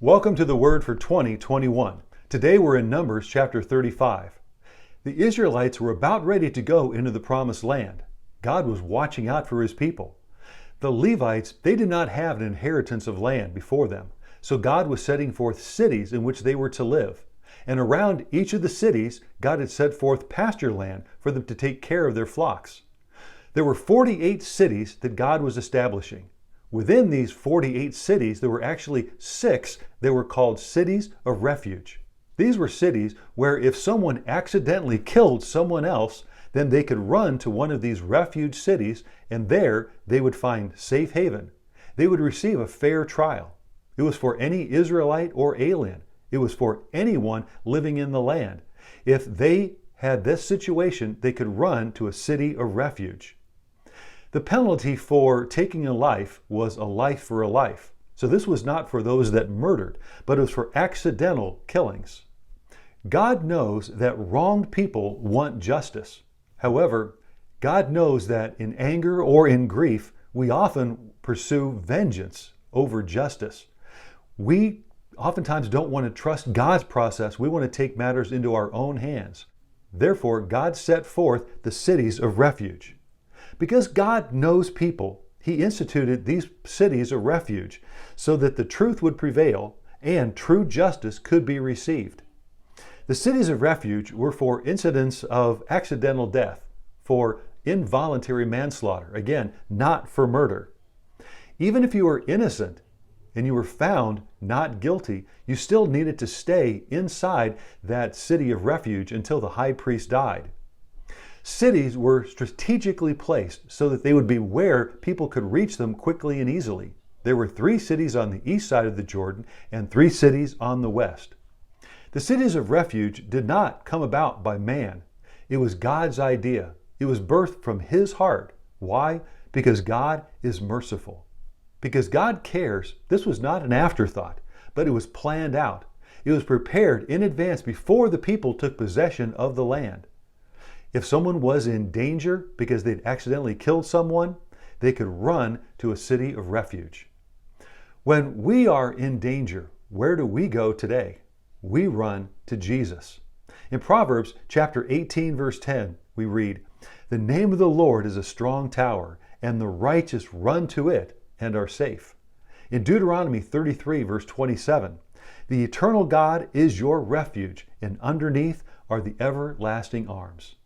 Welcome to the Word for 2021. Today we're in Numbers chapter 35. The Israelites were about ready to go into the Promised Land. God was watching out for His people. The Levites, they did not have an inheritance of land before them, so God was setting forth cities in which they were to live. And around each of the cities, God had set forth pasture land for them to take care of their flocks. There were 48 cities that God was establishing. Within these 48 cities, there were actually 6 that were called cities of refuge. These were cities where if someone accidentally killed someone else, then they could run to one of these refuge cities, and there they would find safe haven. They would receive a fair trial. It was for any Israelite or alien. It was for anyone living in the land. If they had this situation, they could run to a city of refuge. The penalty for taking a life was a life for a life. So this was not for those that murdered, but it was for accidental killings. God knows that wronged people want justice. However, God knows that in anger or in grief, we often pursue vengeance over justice. We oftentimes don't want to trust God's process. We want to take matters into our own hands. Therefore, God set forth the cities of refuge. Because God knows people, He instituted these cities of refuge so that the truth would prevail and true justice could be received. The cities of refuge were for incidents of accidental death, for involuntary manslaughter, again, not for murder. Even if you were innocent and you were found not guilty, you still needed to stay inside that city of refuge until the high priest died. Cities were strategically placed so that they would be where people could reach them quickly and easily. There were 3 cities on the east side of the Jordan and 3 cities on the west. The cities of refuge did not come about by man. It was God's idea. It was birthed from His heart. Why? Because God is merciful. Because God cares. This was not an afterthought, but it was planned out. It was prepared in advance before the people took possession of the land. If someone was in danger because they'd accidentally killed someone, they could run to a city of refuge. When we are in danger, where do we go today? We run to Jesus. In Proverbs chapter 18, verse 10, we read, "The name of the Lord is a strong tower, and the righteous run to it and are safe." In Deuteronomy 33, verse 27, "The eternal God is your refuge, and underneath are the everlasting arms."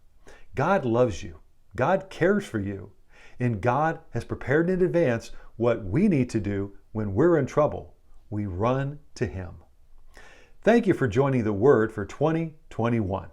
God loves you. God cares for you. And God has prepared in advance what we need to do when we're in trouble. We run to Him. Thank you for joining the Word for 2021.